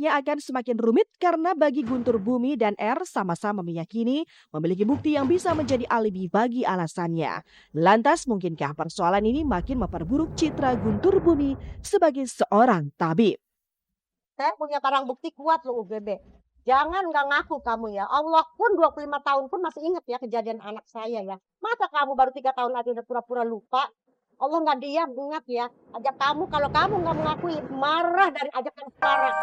nampaknya akan semakin rumit karena bagi Guntur Bumi dan R sama-sama meyakini memiliki bukti yang bisa menjadi alibi bagi alasannya. Lantas mungkinkah persoalan ini makin memperburuk citra Guntur Bumi sebagai seorang tabib? Saya punya barang bukti kuat loh UGB. Jangan nggak ngaku kamu ya. Allah pun 25 tahun pun masih ingat ya kejadian anak saya ya. Masa kamu baru 3 tahun aja udah pura-pura lupa? Allah nggak diam, ingat ya. Ajak kamu, kalau kamu nggak mengakui, marah dari ajakan sekarang.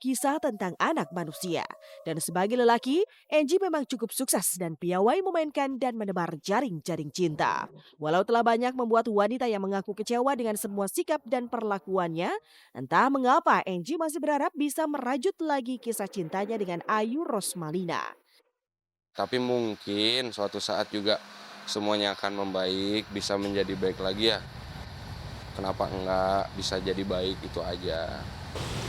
Kisah tentang anak manusia. Dan sebagai lelaki, Angie memang cukup sukses dan piawai memainkan dan menebar jaring-jaring cinta. Walau telah banyak membuat wanita yang mengaku kecewa dengan semua sikap dan perlakuannya, entah mengapa Angie masih berharap bisa merajut lagi kisah cintanya dengan Ayu Rosmalina. Tapi mungkin suatu saat juga semuanya akan membaik, bisa menjadi baik lagi ya. Kenapa enggak bisa jadi baik, itu aja.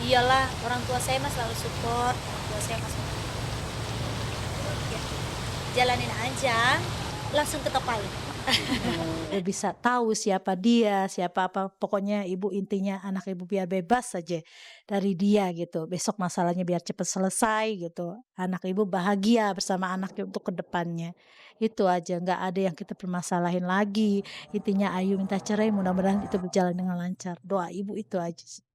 Iyalah, orang tua saya mah selalu support, orang tua saya mah selalu ya, jalanin aja, langsung ketok palu. Udah bisa tahu siapa dia, siapa apa, pokoknya ibu intinya anak ibu biar bebas saja dari dia gitu. Besok masalahnya biar cepat selesai gitu. Anak ibu bahagia bersama anaknya untuk kedepannya. Itu aja, nggak ada yang kita permasalahin lagi. Intinya Ayu minta cerai, mudah-mudahan itu berjalan dengan lancar. Doa ibu itu aja sih.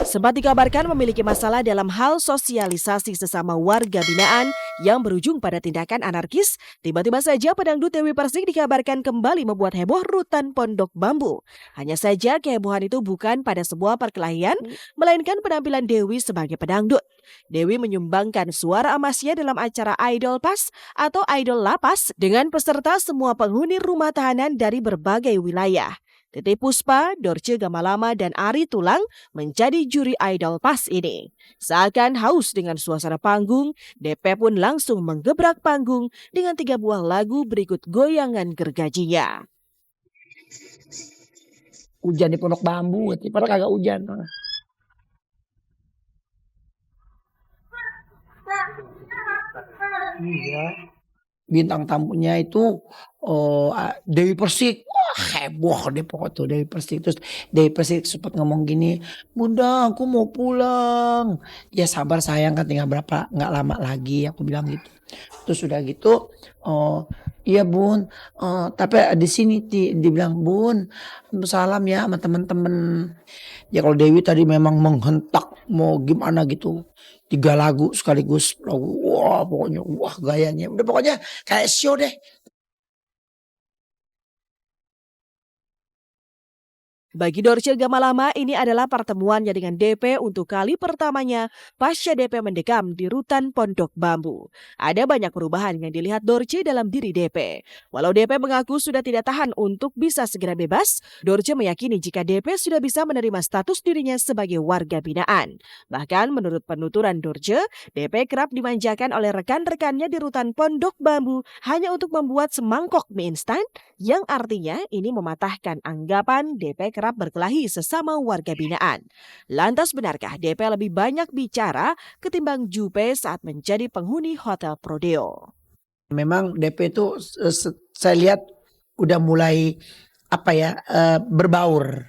Sempat dikabarkan memiliki masalah dalam hal sosialisasi sesama warga binaan yang berujung pada tindakan anarkis, tiba-tiba saja pedangdut Dewi Persik dikabarkan kembali membuat heboh rutan Pondok Bambu. Hanya saja kehebohan itu bukan pada sebuah perkelahian, melainkan penampilan Dewi sebagai pedangdut. Dewi menyumbangkan suara emasnya dalam acara Idol Pas atau Idol Lapas dengan peserta semua penghuni rumah tahanan dari berbagai wilayah. Titi Puspa, Dorce Gamalama, dan Ari Tulang menjadi juri Idol Pas ini. Seakan haus dengan suasana panggung, DP pun langsung menggebrak panggung dengan 3 buah lagu berikut goyangan gergajinya. Hujan di Pondok Bambu, padahal kagak hujan. Iya. Bintang tamunya itu Dewi Persik. Wah, heboh deh pokoknya tuh Dewi Persik. Terus Dewi Persik sempat ngomong gini, "Bunda, aku mau pulang." "Ya sabar sayang, kan tinggal nggak lama lagi," aku bilang gitu. Terus udah gitu, "Iya Bun, tapi di sini dibilang, Bun, salam ya sama temen-temen." Ya kalau Dewi tadi memang menghentak mau gimana gitu. 3 lagu sekaligus, wah pokoknya wah gayanya. Udah pokoknya kayak show deh. Bagi Dorce Gamalama, ini adalah pertemuannya dengan DP untuk kali pertamanya pasca DP mendekam di rutan Pondok Bambu. Ada banyak perubahan yang dilihat Dorce dalam diri DP. Walau DP mengaku sudah tidak tahan untuk bisa segera bebas, Dorce meyakini jika DP sudah bisa menerima status dirinya sebagai warga binaan. Bahkan menurut penuturan Dorce, DP kerap dimanjakan oleh rekan-rekannya di rutan Pondok Bambu hanya untuk membuat semangkok mie instan, yang artinya ini mematahkan anggapan DP kerap berkelahi sesama warga binaan. Lantas benarkah DP lebih banyak bicara ketimbang Jupe saat menjadi penghuni Hotel Prodeo? Memang DP itu saya lihat udah mulai berbaur,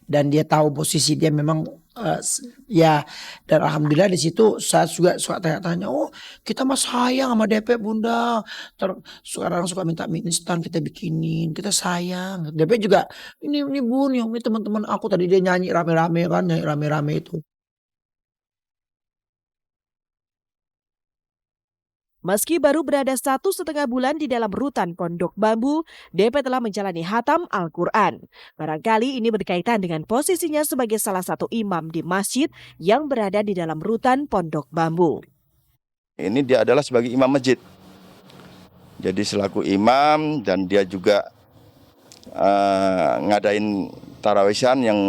dan dia tahu posisi dia memang ya, dan alhamdulillah di situ saya juga suka tanya-tanya, "Oh, kita mah sayang sama DP Bunda. Sekarang suka minta mie instan kita bikinin, kita sayang." DP juga, ini Bun, yang ini teman-teman aku tadi dia nyanyi rame-rame kan, nyanyi rame-rame itu. Meski baru berada 1,5 bulan di dalam rutan Pondok Bambu, DP telah menjalani hatam Al-Quran. Barangkali ini berkaitan dengan posisinya sebagai salah satu imam di masjid yang berada di dalam rutan Pondok Bambu. Ini dia adalah sebagai imam masjid. Jadi selaku imam, dan dia juga ngadain tarawisan yang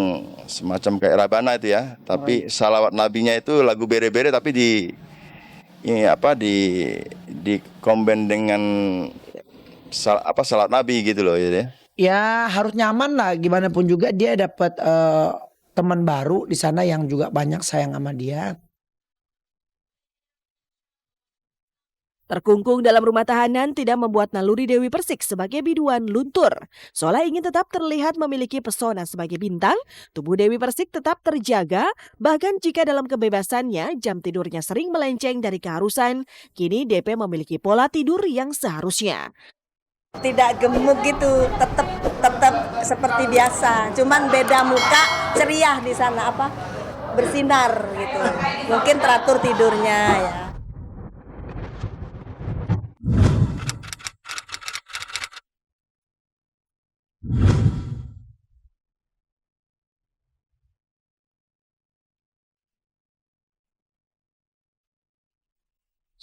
semacam kayak rabana itu ya. Tapi salawat nabinya itu lagu bere-bere tapi di combine dengan salat nabi gitu loh ya. Ya harus nyaman lah, gimana pun juga dia dapat teman baru di sana yang juga banyak sayang sama dia. Terkungkung dalam rumah tahanan tidak membuat naluri Dewi Persik sebagai biduan luntur. Seolah ingin tetap terlihat memiliki pesona sebagai bintang, tubuh Dewi Persik tetap terjaga, bahkan jika dalam kebebasannya jam tidurnya sering melenceng dari keharusan, kini DP memiliki pola tidur yang seharusnya. Tidak gemuk gitu, tetap seperti biasa. Cuman beda muka, ceria di sana bersinar gitu. Mungkin teratur tidurnya ya.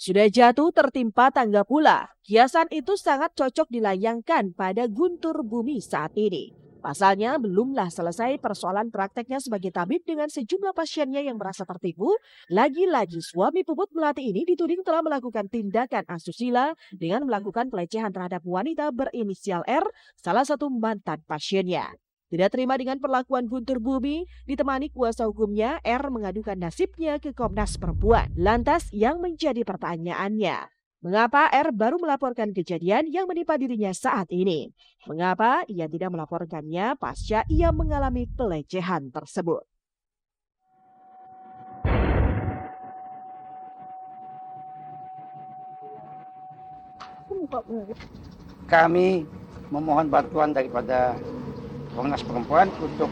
Sudah jatuh tertimpa tangga pula. Hiasan itu sangat cocok dilayangkan pada guntur bumi saat ini. Pasalnya belumlah selesai persoalan prakteknya sebagai tabib dengan sejumlah pasiennya yang merasa tertipu. Lagi-lagi suami Puput Melati ini dituding telah melakukan tindakan asusila dengan melakukan pelecehan terhadap wanita berinisial R, salah satu mantan pasiennya. Tidak terima dengan perlakuan Guntur Bumi, ditemani kuasa hukumnya, R mengadukan nasibnya ke Komnas Perempuan. Lantas yang menjadi pertanyaannya, mengapa R baru melaporkan kejadian yang menimpa dirinya saat ini? Mengapa ia tidak melaporkannya pasca ia mengalami pelecehan tersebut? Kami memohon bantuan daripada Komnas Perempuan untuk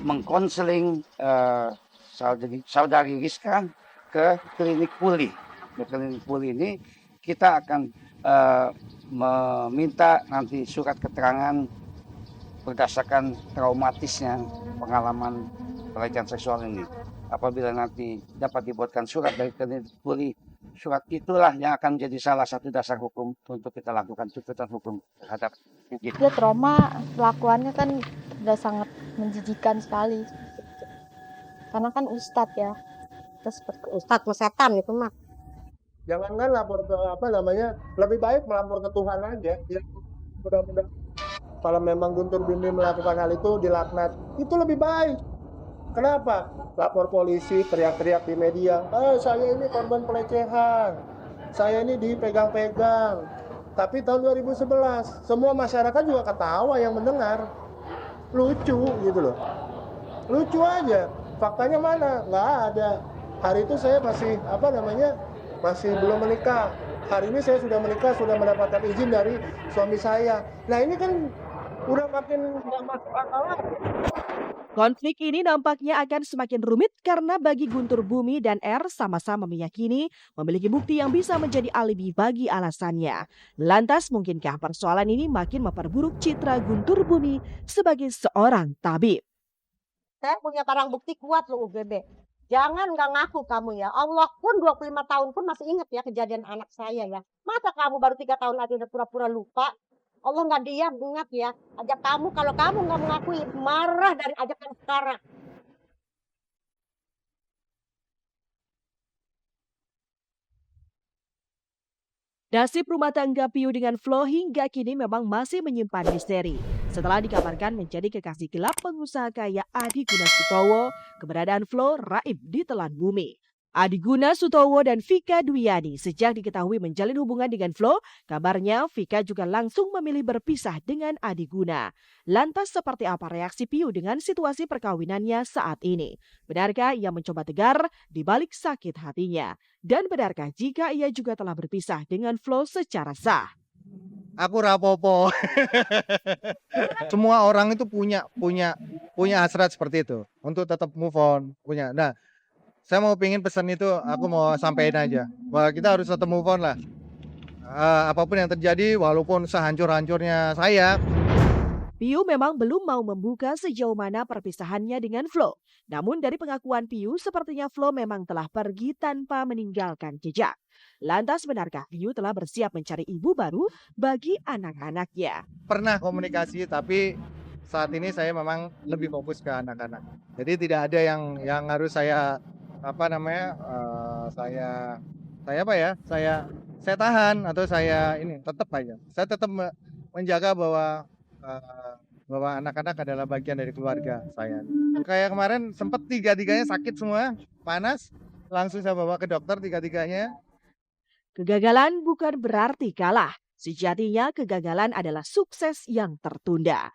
mengkonseling saudari Rizka ke klinik puli. Di klinik puli ini kita akan meminta nanti surat keterangan berdasarkan traumatisnya pengalaman pelecehan seksual ini. Apabila nanti dapat dibuatkan surat dari klinik puli, surat itulah yang akan menjadi salah satu dasar hukum untuk kita lakukan tuntutan hukum terhadap gitu. Dia trauma, pelakuannya kan udah sangat menjijikan sekali. Karena kan ustadz ya. Terus seperti ustadz setan itu mah. Jangankan lapor ke lebih baik melapor ke Tuhan aja. Ya, mudah-mudahan kalau memang Guntur Bumi melakukan hal itu dilaknat, itu lebih baik. Kenapa? Lapor polisi, teriak-teriak di media, saya ini korban pelecehan, saya ini dipegang-pegang. Tapi tahun 2011, semua masyarakat juga ketawa yang mendengar. Lucu gitu loh. Lucu aja. Faktanya mana? Nggak ada. Hari itu saya masih, masih belum menikah. Hari ini saya sudah menikah, sudah mendapatkan izin dari suami saya. Nah ini kan udah makin nggak masuk akal lagi. Konflik ini nampaknya akan semakin rumit karena bagi Guntur Bumi dan R sama-sama meyakini memiliki bukti yang bisa menjadi alibi bagi alasannya. Lantas mungkinkah persoalan ini makin memperburuk citra Guntur Bumi sebagai seorang tabib? Saya punya barang bukti kuat loh UGB. Jangan nggak ngaku kamu ya. Allah pun 25 tahun pun masih ingat ya kejadian anak saya ya. Masa kamu baru 3 tahun aja udah pura-pura lupa? Allah nggak diam, ingat ya. Ajak kamu, kalau kamu nggak mengakui, marah dari ajakan sekarang. Nasib rumah tangga Piu dengan Flo hingga kini memang masih menyimpan misteri. Setelah dikabarkan menjadi kekasih gelap pengusaha kaya Adi Guna Sutowo, keberadaan Flo raib ditelan bumi. Adi Guna Sutowo dan Vika Dwiani sejak diketahui menjalin hubungan dengan Flo, kabarnya Vika juga langsung memilih berpisah dengan Adi Guna. Lantas seperti apa reaksi Piu dengan situasi perkawinannya saat ini? Benarkah ia mencoba tegar di balik sakit hatinya? Dan benarkah jika ia juga telah berpisah dengan Flo secara sah? Aku rapopo. Semua orang itu punya hasrat seperti itu untuk tetap move on, punya. Nah, saya mau pingin pesan itu, aku mau sampaikan aja bahwa kita harus tetap move on lah. Apapun yang terjadi, walaupun sehancur-hancurnya saya. Piu memang belum mau membuka sejauh mana perpisahannya dengan Flo. Namun dari pengakuan Piu, sepertinya Flo memang telah pergi tanpa meninggalkan jejak. Lantas benarkah Piu telah bersiap mencari ibu baru bagi anak-anaknya? Pernah komunikasi, tapi saat ini saya memang lebih fokus ke anak-anak. Jadi tidak ada yang harus saya saya tahan atau saya ini tetap aja. Saya tetap menjaga bahwa bahwa anak-anak adalah bagian dari keluarga saya. Kayak kemarin sempat tiga-tiganya sakit semua, panas, langsung saya bawa ke dokter tiga-tiganya. Kegagalan bukan berarti kalah. Sejatinya kegagalan adalah sukses yang tertunda.